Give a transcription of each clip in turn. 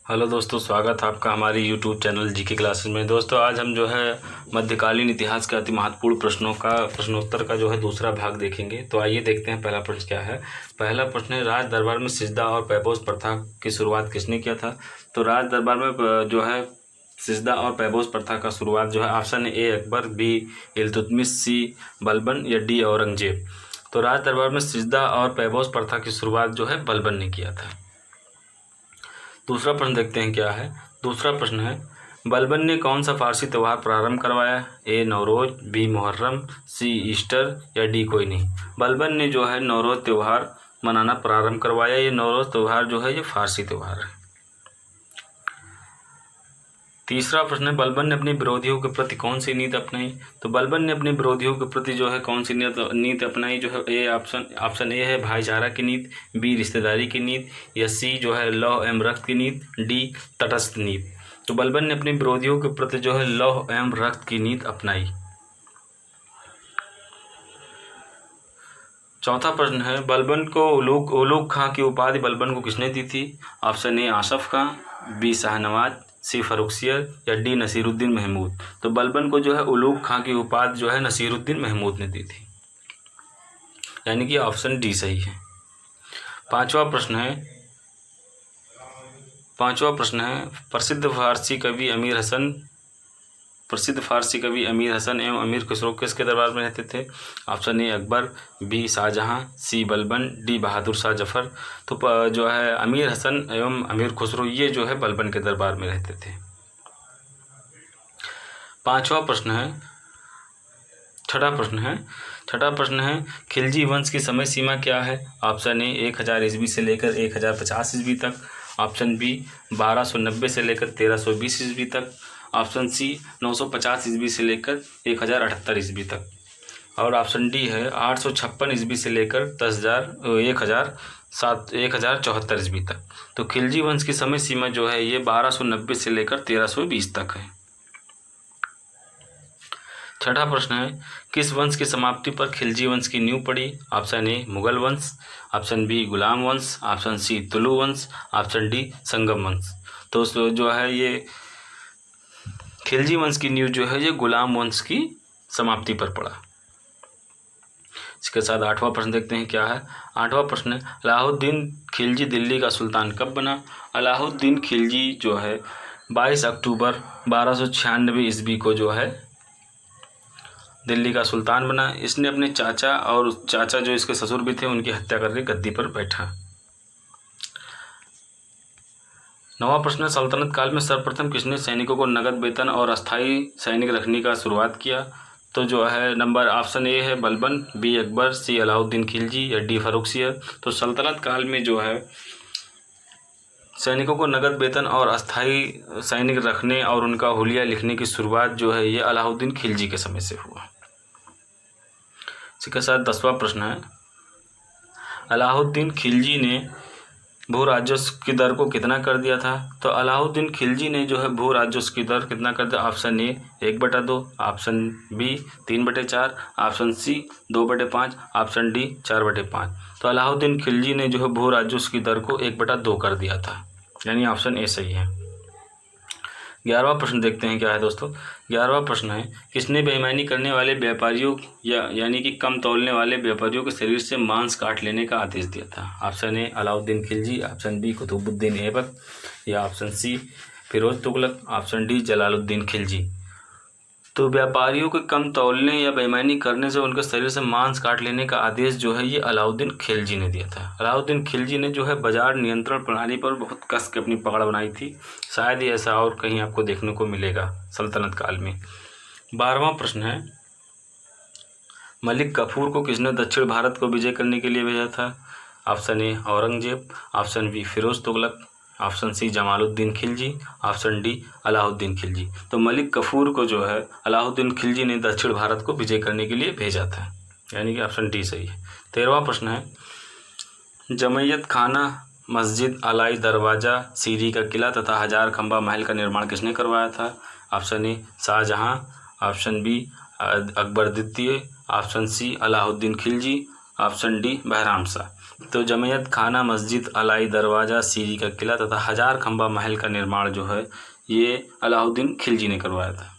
Hello दोस्तों, स्वागत है आपका हमारी यूट्यूब चैनल जीके क्लासेस में। दोस्तों आज हम जो है मध्यकालीन इतिहास के अति महत्वपूर्ण प्रश्नोत्तर का जो है दूसरा भाग देखेंगे। तो आइए देखते हैं पहला प्रश्न क्या है। पहला प्रश्न है, राज दरबार में सिजदा और पैपोस प्रथा की शुरुआत किसने किया था। तो राज दरबार में जो है सिजदा और पैपोस प्रथा का शुरुआत जो है option A Akbar, B Iltutmish, C Balban या डी औरंगजेब। तो राज दरबार में सिजदा और पैपोस प्रथा की शुरुआत जो है बलबन ने किया था। दूसरा प्रश्न देखते हैं क्या है। दूसरा प्रश्न है, बलबन ने कौन सा फारसी त्यौहार प्रारंभ करवाया। ए नौरोज, बी मुहर्रम, सी ईस्टर या डी कोई नहीं। बलबन ने जो है नौरोज त्यौहार मनाना प्रारंभ करवाया। ये नौरोज त्यौहार जो है ये फारसी त्यौहार है। तीसरा प्रश्न है, बलबन ने अपने विरोधियों के प्रति कौन सी नीति अपनाई। तो बलबन ने अपने विरोधियों के प्रति जो है कौन सी नीति अपनाई जो है ए ऑप्शन ए है भाईचारा की नीति, बी रिश्तेदारी की नीति या सी जो है लौह एवं रक्त की नीति, डी तटस्थ नीति। तो बलबन ने अपने विरोधियों के प्रति जो है लौह एवं रक्त की नीति अपनाई। चौथा प्रश्न है, बलबन को उलूग खां की उपाधि बलबन को किसने दी थी। Option A Asaf Khan, B Shahnawaz, C Farrukhsiyar या डी नसीरुद्दीन महमूद। तो बलबन को जो है उलूग खां की उपाधि जो है नसीरुद्दीन महमूद ने दी थी, यानी कि ऑप्शन डी सही है। पांचवा प्रश्न है, प्रसिद्ध फारसी कवि अमीर हसन एवं अमीर खुसरो किसके दरबार में रहते थे। Option A Akbar, B Shahjahan, C Balban, D Bahadur Shah Zafar. तो जो है अमीर हसन एवं अमीर खुसरो ये जो है बलबन के दरबार में रहते थे। छठा प्रश्न है, खिलजी वंश की समय सीमा क्या है। ऑप्शन ए 1000 ईस्वी से लेकर 1050 ईस्वी तक, ऑप्शन बी 1290 से लेकर 1320 ईस्वी तक, ऑप्शन सी 950 ईस्वी से लेकर 1078 ईस्वी तक, और ऑप्शन डी है 856 ईस्वी से लेकर 1074 ईस्वी तक। तो खिलजी वंश की समय सीमा जो है ये 1290 से लेकर 1320 तक है। छठा प्रश्न है, किस वंश की समाप्ति पर खिलजी वंश की नींव पड़ी। ऑप्शन ए मुगल वंश, ऑप्शन बी गुलाम वंश, ऑप्शन सी तुलु वंश, ऑप्शन डी संगम वंश। तो जो है ये खिलजी वंश की नींव जो है ये गुलाम वंश की समाप्ति पर पड़ा। इसके साथ आठवां प्रश्न देखते हैं क्या है। आठवां प्रश्न है, अलाउद्दीन खिलजी दिल्ली का सुल्तान कब बना। अलाउद्दीन खिलजी जो है 22 अक्टूबर 1296 ईस्वी को जो है दिल्ली का सुल्तान बना। इसने अपने चाचा जो इसके ससुर भी थे उनकी हत्या करके गद्दी पर बैठा। नवा प्रश्न है, सल्तनत काल में सर्वप्रथम किसने सैनिकों को नगद वेतन और अस्थायी सैनिक रखने का शुरुआत किया। तो जो है नंबर ऑप्शन ए है बलबन, बी अकबर, सी अलाउद्दीन खिलजी या डी फर्रुखसियर। तो सल्तनत काल में जो है सैनिकों को नगद वेतन और अस्थायी सैनिक रखने और उनका हुलिया लिखने की शुरुआत जो है ये अलाउद्दीन खिलजी के समय से हुआ। इसके साथ 10वां प्रश्न है, अलाउद्दीन खिलजी ने भू राजस्व की दर को कितना कर दिया था। तो अलाउद्दीन खिलजी ने जो है भू राजस्व की दर कितना कर दिया। Option A 1/2, option B 3/4, option C 2/5, option D 4/5। तो अलाउद्दीन खिलजी ने जो है भू राजस्व की दर को 1/2 कर दिया था, यानी ऑप्शन ए सही है। 11वां प्रश्न देखते हैं क्या है दोस्तों। 11वां प्रश्न है, किसने बेईमानी करने वाले व्यापारियों यानी कि कम तौलने वाले व्यापारियों के शरीर से मांस काट लेने का आदेश दिया था। Option A Alauddin Khilji, option B Qutbuddin Aibak या option C Firoz Tughlaq, option D Jalaluddin Khilji. तो व्यापारियों के कम तौलने या बेईमानी करने से उनके शरीर से मांस काट लेने का आदेश जो है ये अलाउद्दीन खिलजी ने दिया था। अलाउद्दीन खिलजी ने जो है बाजार नियंत्रण प्रणाली पर बहुत कस के अपनी पकड़ बनाई थी। शायद ही ऐसा और कहीं आपको देखने को मिलेगा सल्तनत काल में। 12वां प्रश्न है, मलिक कफूर को किसने दक्षिण भारत को विजय करने के लिए भेजा था। Option A Aurangzeb, option B Firoz Tughlaq, option C Jamaluddin Khilji, option D Alauddin Khilji. तो मलिक कफूर को जो है अलाउद्दीन खिलजी ने दक्षिण भारत को विजय करने के लिए भेजा था, यानी कि ऑप्शन डी सही है। 13वां प्रश्न है, जमैयत खाना मस्जिद, अलाई दरवाज़ा, सीरी का किला तथा हजार खंबा महल का निर्माण किसने करवाया था। Option A Shahjahan, option B Akbar द्वितीय, option C Alauddin Khilji, option D Bahram Shah. तो जमैयत खाना, मस्जिद, अलाई दरवाज़ा, सीरी का किला तथा 1000 खंबा महल का निर्माण जो है ये अलाउद्दीन खिलजी ने करवाया था।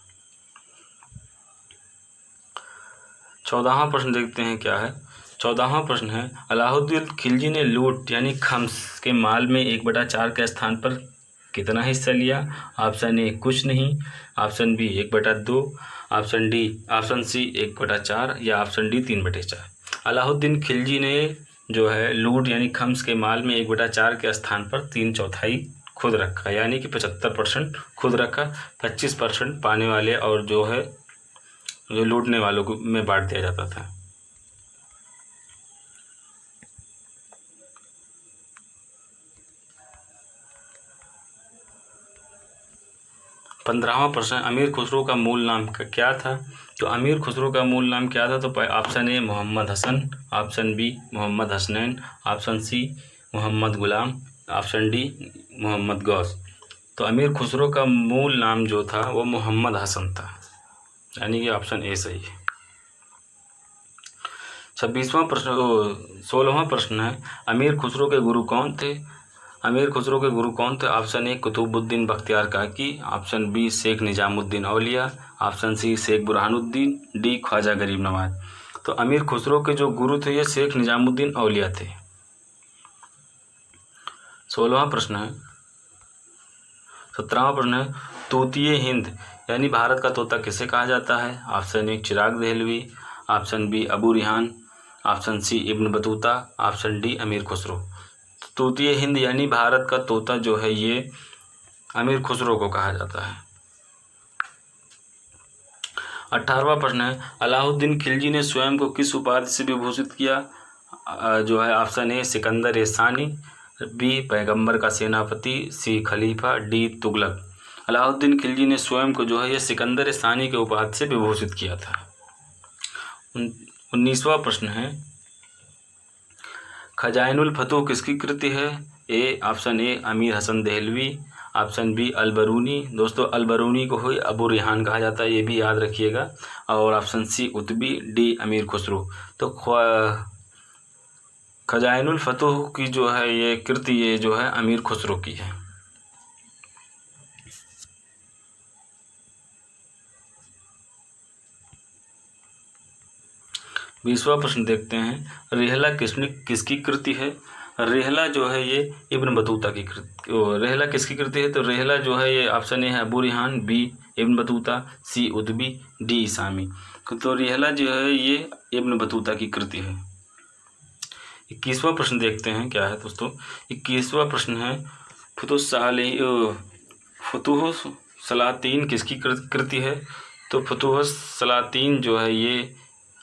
14वां प्रश्न देखते हैं क्या है। 14वां प्रश्न है, अलाउद्दीन खिलजी ने लूट यानी खम्स के माल में 1/4 के स्थान पर कितना हिस्सा लिया? ऑप्शन ए कुछ नहीं, ऑप्शन बी 1/2, ऑप्शन सी 1/4 या ऑप्शन डी 3/4। अलाउद्दीन खिलजी ने जो है लूट यानी खम्स के माल में 1/4 के स्थान पर 3/4 खुद रखा, यानी कि 75% खुद रखा, 25% पाने वाले और जो है जो लूटने वालों को में बांट दिया जाता था। 15वां प्रश्न, अमीर खुसरो का मूल नाम क्या था? तो अमीर खुसरो का मूल नाम क्या था? तो option A Mohammad Hasan, option B Mohammad Hasnain, option C Mohammad Ghulam, option D Mohammad Ghaus. तो अमीर खुसरो का मूल नाम जो था वो मोहम्मद हसन था, यानी कि ऑप्शन ए सही है। 16वां प्रश्न है, अमीर खुसरो के गुरु कौन थे? अमीर खुसरो के गुरु कौन थे? ऑप्शन ए Qutbuddin Bakhtiyar Kaki, option B Sheikh Nizamuddin Auliya, option C Sheikh Burhanuddin, D Khwaja Garib Nawaz. तो अमीर खुसरो के जो गुरु थे ये शेख निजामुद्दीन औलिया थे। 16वां प्रश्न है। 17वां प्रश्न है, तूतिए हिंद यानी भारत का तोता किसे कहा जाता है? Option A Chirag Dehlavi, option B Abu Rihan, option C Ibn Battuta, option D Amir Khusro. तूतिए Hind यानी भारत का तोता जो है ये अमीर खुसरो को कहा जाता है। 18वां प्रश्न है, अलाउद्दीन खिलजी ने स्वयं को किस उपाधि से विभूषित किया? जो है ऑप्शन ए सिकंदर ए सानी, बी पैगंबर का सेनापति, सी खलीफा, डी तुगलक। अलाउद्दीन खिलजी ने स्वयं को जो है ये सिकंदर ए सानी के उपाधि से विभूषित किया था। 19वां प्रश्न है, खजाइनुल फतूह किसकी कृति है? ऑप्शन ए अमीर हसन देहलवी, ऑप्शन बी अलबरूनी। दोस्तों अलबरूनी को ही अबू रिहान कहा जाता है, ये भी याद रखिएगा। और option C Utbi, D Amir Khusro. तो खजाइनुल फतूह की जो है ये कृति ये जो है अमीर खुसरो की है। 20वां प्रश्न देखते हैं, रेहला किसकी कृति है? रेहला जो है ये इब्न बतूता की कृति। रेहला किसकी कृति है? तो रेहला जो है ये ऑप्शन ए है Abu Rihan, B Ibn Battuta, C Utbi, D Isami. तो रेहला जो है ये इब्न बतूता की कृति है। 21वां प्रश्न देखते हैं क्या है दोस्तों। 21वां प्रश्न है, फुतूह सलातीन किसकी कृति है? तो फुतूह सलातीन जो है ये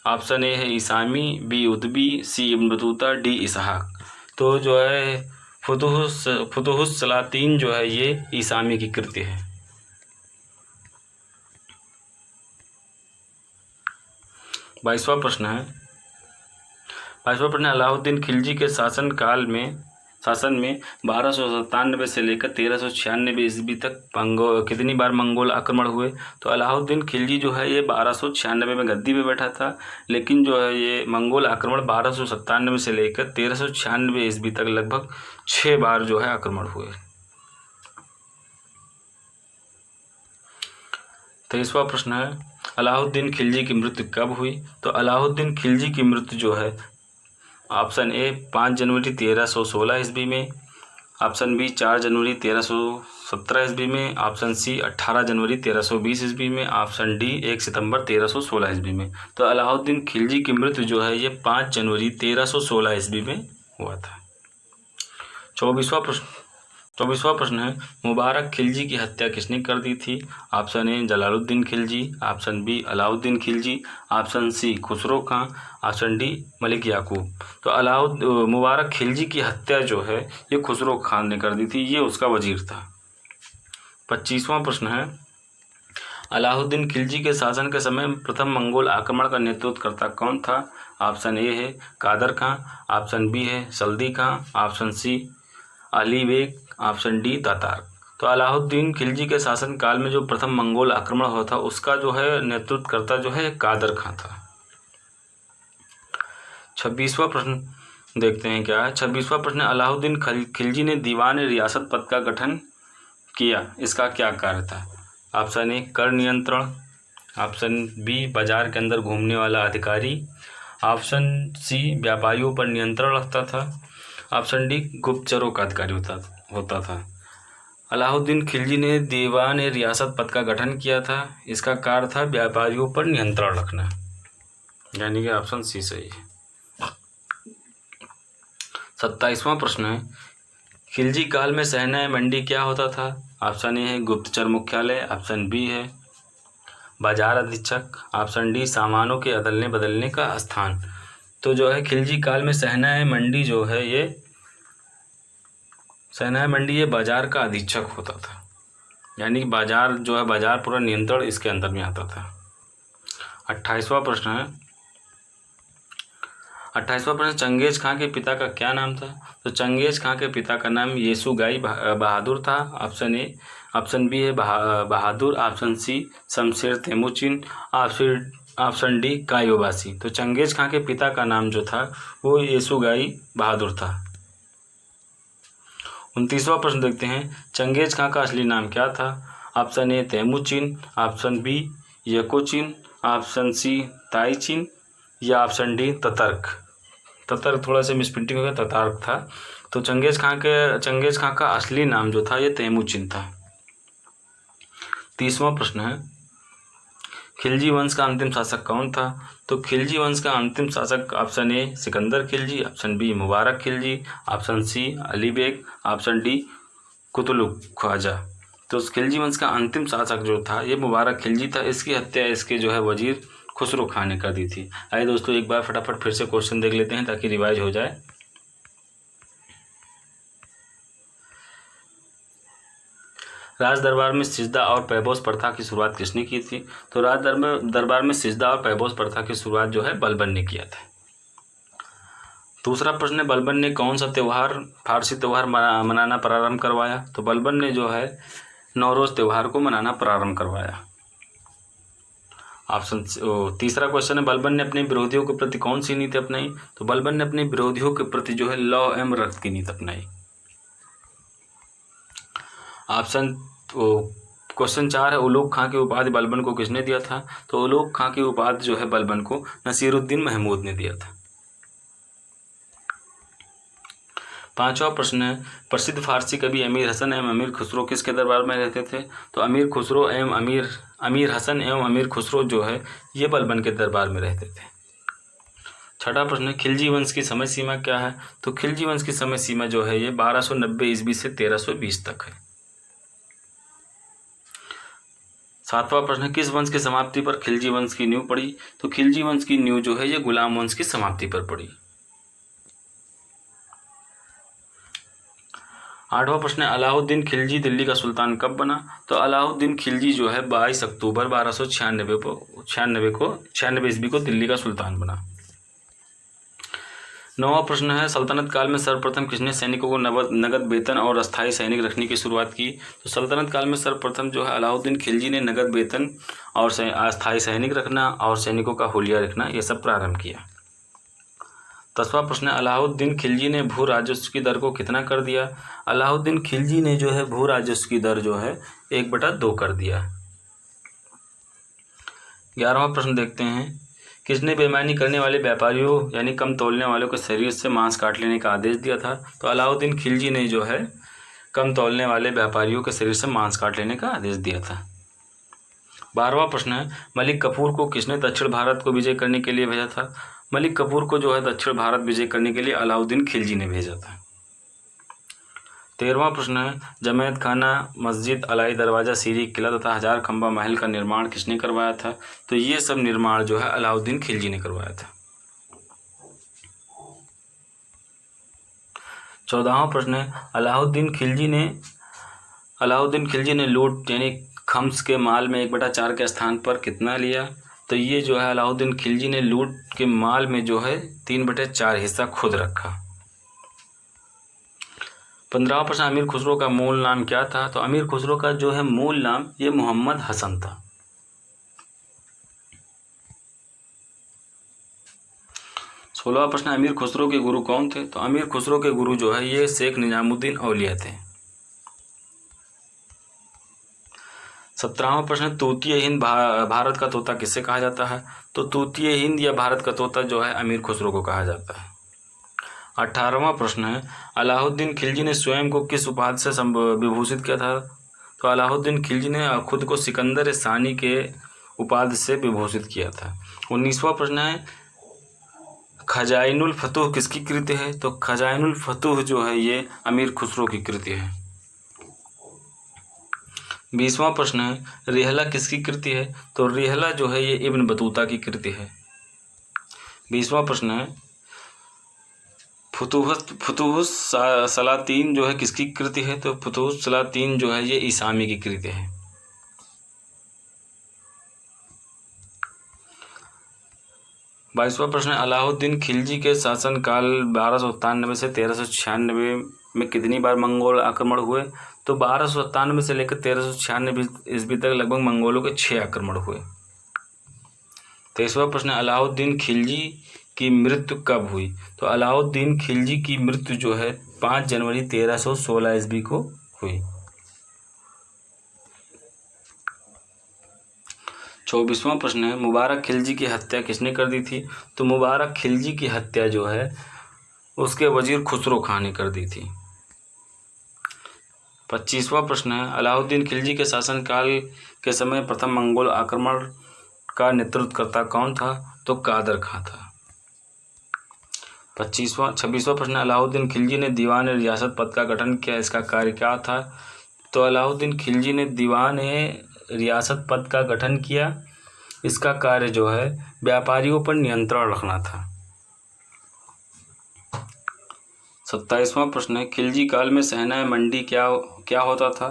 ऑप्शन ए है इसामी, बी उतबी, सी इब्न बतूता, डी इसहाक। तो जो है फुतूह सलातीन जो है ये इसामी की कृति है। 22वां प्रश्न है। 22वां प्रश्न, अलाउद्दीन खिलजी के शासन में 1297 से लेकर 1396 ईस्वी तक कितनी बार मंगोल आक्रमण हुए? तो अलाउद्दीन खिलजी जो है ये 1296 में गद्दी पे बैठा था, लेकिन जो है ये मंगोल आक्रमण 1297 से लेकर 1396 ईस्वी तक लगभग 6 बार जो है आक्रमण हुए। 23वां प्रश्न है, अलाउद्दीन खिलजी की मृत्यु कब हुई? तो अलाउद्दीन खिलजी की मृत्यु जो है ऑप्शन ए 5 जनवरी 1316 ईस्वी में, ऑप्शन बी 4 जनवरी 1317 ईस्वी में, ऑप्शन सी 18 जनवरी 1320 ईस्वी में, ऑप्शन डी 1 सितंबर 1316 ईस्वी में। तो अलाउद्दीन खिलजी की मृत्यु जो है ये 5 जनवरी 1316 ईस्वी में हुआ था। 24वां प्रश्न है, मुबारक खिलजी की हत्या किसने कर दी थी? Option A Jalaluddin Khilji, option B Alauddin Khilji, option C Khusro Khan, option D Malik Yaqub. तो मुबारक खिलजी की हत्या जो है ये खुसरो खान ने कर दी थी, ये उसका वजीर था। 25वां प्रश्न है, अलाउद्दीन खिलजी के शासन के समय प्रथम मंगोल आक्रमण का नेतृत्वकर्ता कौन था? ऑप्शन ए है कादर खां, ऑप्शन बी है Saldi Khan, option C Ali bag, option D Tatar. तो अलाउद्दीन खिलजी के शासन काल में जो प्रथम मंगोल आक्रमण हुआ था उसका जो है नेतृत्वकर्ता जो है कादर खां था। 26वां प्रश्न, देखते हैं क्या है। 26वां प्रश्न है, अलाउद्दीन खिलजी ने दीवान रियासत पद का गठन किया, इसका क्या कार्य था? ऑप्शन ए कर नियंत्रण, ऑप्शन बी बाजार के अंदर घूमने वाला अधिकारी, ऑप्शन सी व्यापारियों पर नियंत्रण रखता था, ऑप्शन डी गुप्तचरों का अधिकारी होता था। अलाउद्दीन खिलजी ने दीवान रियासत पद का गठन किया था, इसका कार्य था व्यापारियों पर नियंत्रण रखना, यानी कि ऑप्शन सी सही है। 27वां प्रश्न है, खिलजी काल में सहनाई मंडी क्या होता था? ऑप्शन ए है गुप्तचर मुख्यालय, ऑप्शन बी है बाजार अधीक्षक, ऑप्शन डी सामानों के अदलने बदलने का स्थान। तो जो है खिलजी काल में सहनाई मंडी जो है ये बाजार का अधीक्षक होता था, यानी कि बाजार जो है बाजार पूरा नियंत्रण इसके अंदर में आता था। 28वां प्रश्न है, 28वां प्रश्न, चंगेज खां के पिता का क्या नाम था? तो चंगेज खां के पिता का नाम येसुगाई बहादुर था। ऑप्शन ए, ऑप्शन बी है Bahadur, option C Shamsher Temujin, option D Kayobasi. तो चंगेज खां के पिता का नाम जो था वो येसुगाई बहादुर था। 29वां प्रश्न देखते हैं, चंगेज खां का असली नाम क्या था? Option A Temujin, option B Yakochin, option C Taichin या ऑप्शन डी ततर्क थोड़ा सा मिसप्रिंटिंग हो गया, ततार्क था। तो चंगेज खां का असली नाम जो था ये तेमुचिन था। 30वां प्रश्न है, खिलजी वंश का अंतिम शासक कौन था? तो खिलजी वंश का अंतिम शासक option A Sikandar Khilji, option B Mubarak Khilji, option C Ali bag, option D Qutub Khwaja. तो खिलजी वंश का अंतिम शासक जो था ये मुबारक खिलजी था। इसकी हत्या इसके जो है वजीर खुसरो खान ने कर दी थी। आइए दोस्तों एक बार फटाफट फिर से क्वेश्चन देख लेते हैं ताकि रिवाइज हो जाए। राज दरबार में सिजदा और पैबोस प्रथा की शुरुआत किसने की थी? तो राज दरबार में सिजदा और पैबोस प्रथा की शुरुआत जो है बलबन ने किया था। दूसरा प्रश्न है, बलबन ने कौन सा फारसी त्यौहार मनाना प्रारंभ करवाया? तो बलबन ने जो है नौरोज त्यौहार को मनाना प्रारंभ करवाया। तीसरा क्वेश्चन है, बलबन ने अपने विरोधियों के प्रति कौन सी नीति अपनाई? तो बलबन ने अपने विरोधियों के प्रति जो है लौ एवं रक्त की नीति अपनाई। क्वेश्चन 4 है, उलूग खां की उपाधि बलबन को किसने दिया था? तो उलूग खां की उपाधि जो है बलबन को नसीरुद्दीन महमूद ने दिया था। 5वां प्रश्न है, प्रसिद्ध फारसी कवि अमीर हसन एवं अमीर खुसरो किसके दरबार में रहते थे? तो अमीर हसन एवं अमीर खुसरो जो है ये बलबन के दरबार में रहते थे। 6वां प्रश्न है, खिलजी वंश की समय सीमा क्या है? तो खिलजी वंश की समय सीमा जो है ये 1290 ईस्वी से 1320 तक है। 7वां प्रश्न है, किस वंश की समाप्ति पर खिलजी वंश की नींव पड़ी? तो खिलजी वंश की नींव जो है ये गुलाम वंश की समाप्ति पर पड़ी। 8वां प्रश्न है, अलाउद्दीन खिलजी दिल्ली का सुल्तान कब बना? तो अलाउद्दीन खिलजी जो है 22 अक्टूबर 1296 ईस्वी को दिल्ली का सुल्तान बना। 9वां प्रश्न है, सल्तनत काल में सर्वप्रथम किसने सैनिकों को नगद वेतन और अस्थायी सैनिक रखने की शुरुआत की? तो सल्तनत काल में सर्वप्रथम जो है अलाउद्दीन खिलजी ने नगद वेतन और अस्थायी सैनिक रखना और सैनिकों का हुलिया रखना ये सब प्रारंभ किया। 10वां प्रश्न है, अलाउद्दीन खिलजी ने भू राजस्व की दर को कितना कर दिया? अलाउद्दीन खिलजी ने जो है भू राजस्व की दर जो है 1/2 कर दिया। 11वां प्रश्न देखते हैं, किसने बेईमानी करने वाले व्यापारियों यानी कम तौलने वालों के शरीर से मांस काट लेने का आदेश दिया था? तो अलाउद्दीन खिलजी ने जो है कम तौलने वाले व्यापारियों के शरीर से मांस काट लेने का आदेश दिया था। 12वां प्रश्न है, मलिक कफूर को किसने दक्षिण भारत को विजय करने के लिए भेजा था? मलिक कफूर को जो है दक्षिण भारत विजय करने के लिए अलाउद्दीन खिलजी ने भेजा था। 13वां प्रश्न है, जमैत खाना मस्जिद अलाई दरवाज़ा सीरी किला तथा 1000 खंबा महल का निर्माण किसने करवाया था? तो ये सब निर्माण जो है अलाउद्दीन खिलजी ने करवाया था। 14वां प्रश्न है, अलाउद्दीन खिलजी ने लूट यानी खम्स के माल में 1/4 के स्थान पर कितना लिया? तो ये जो है अलाउद्दीन खिलजी ने लूट के माल में जो है 3/4 हिस्सा खुद रखा। 15वां प्रश्न, अमीर खुसरो का मूल नाम क्या था? तो अमीर खुसरो का जो है मूल नाम ये मोहम्मद हसन था। 16 16वां प्रश्न, अमीर खुसरो के गुरु कौन थे? तो अमीर खुसरो के गुरु जो है ये शेख निजामुद्दीन औलिया थे। 17वां प्रश्न, तूतीय हिंद भारत का तोता किसे कहा जाता है? तो तूतीय हिंद या भारत का तोता जो है अमीर खुसरो को कहा जाता है। 18वां प्रश्न है, अलाउद्दीन खिलजी ने स्वयं को किस उपाधि से विभूषित किया था? तो अलाउद्दीन खिलजी ने खुद को सिकंदर सानी के उपाधि से विभूषित किया था। 19वां प्रश्न है, खजाइनुल फतूह किसकी कृति है? तो खजाइनुल फतूह जो है ये अमीर खुसरो की कृति है। 20वां प्रश्न है, रिहला किसकी कृति है? तो रिहला जो है ये इब्न बतूता की कृति है। 20वां प्रश्न है, फुतूहुस सलातीन जो है किसकी कृति है? तो फुतूहुस सलातीन जो है ये ईसामी की कृति है। 22वां प्रश्न है, अलाउद्दीन खिलजी के शासनकाल 1297 से 1396 में कितनी बार मंगोल आक्रमण हुए? तो 1297 से लेकर 1396 ईस्वी तक लगभग मंगोलों के 6 आक्रमण हुए। 23वां प्रश्न है, अलाउद्दीन खिलजी की मृत्यु कब हुई? तो अलाउद्दीन खिलजी की मृत्यु जो है 5 जनवरी 1316 ईस्वी को हुई। 24वां प्रश्न है, मुबारक खिलजी की हत्या किसने कर दी थी? तो मुबारक खिलजी की हत्या जो है उसके वजीर खुसरो खां ने कर दी थी। 25वां प्रश्न है, अलाउद्दीन खिलजी के शासनकाल के समय प्रथम मंगोल आक्रमण का नेतृत्वकर्ता कौन था? तो कादर खां था। 26वां प्रश्न, अलाउद्दीन खिलजी ने दीवान रियासत पद का गठन किया, इसका कार्य क्या था? तो अलाउद्दीन खिलजी ने दीवान रियासत पद का गठन किया, इसका कार्य जो है व्यापारियों पर नियंत्रण रखना था। 27वां प्रश्न है, खिलजी काल में सहनाए मंडी क्या होता था?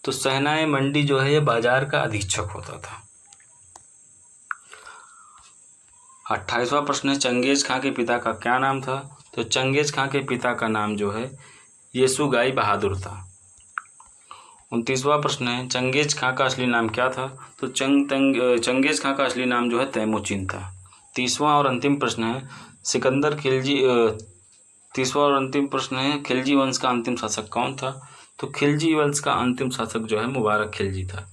तो सहनाए मंडी जो है ये बाजार का अधीक्षक होता था। 28वां प्रश्न है, चंगेज खां के पिता का क्या नाम था? तो चंगेज खां के पिता का नाम जो है येसुगाई बहादुर था। 29वां प्रश्न है, चंगेज खां का असली नाम क्या था? तो चंगेज खां का असली नाम जो है तैमूचिन था। 30वां और अंतिम प्रश्न है, खिलजी वंश का अंतिम शासक कौन था? तो खिलजी वंश का अंतिम शासक जो है मुबारक खिलजी था।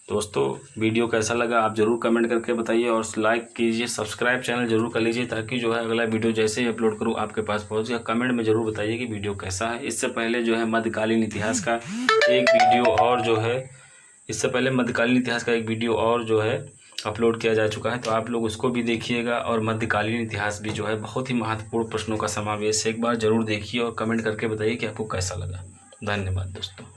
दोस्तों वीडियो कैसा लगा आप ज़रूर कमेंट करके बताइए और लाइक कीजिए, सब्सक्राइब चैनल जरूर कर लीजिए ताकि जो है अगला वीडियो जैसे ही अपलोड करूँ आपके पास पहुँच जाए। कमेंट में ज़रूर बताइए कि वीडियो कैसा है। इससे पहले जो है मध्यकालीन इतिहास का एक वीडियो और जो है अपलोड किया जा चुका है, तो आप लोग उसको भी देखिएगा। और मध्यकालीन इतिहास भी जो है बहुत ही महत्वपूर्ण प्रश्नों का समावेश है, एक बार ज़रूर देखिए और कमेंट करके बताइए कि आपको कैसा लगा। धन्यवाद दोस्तों।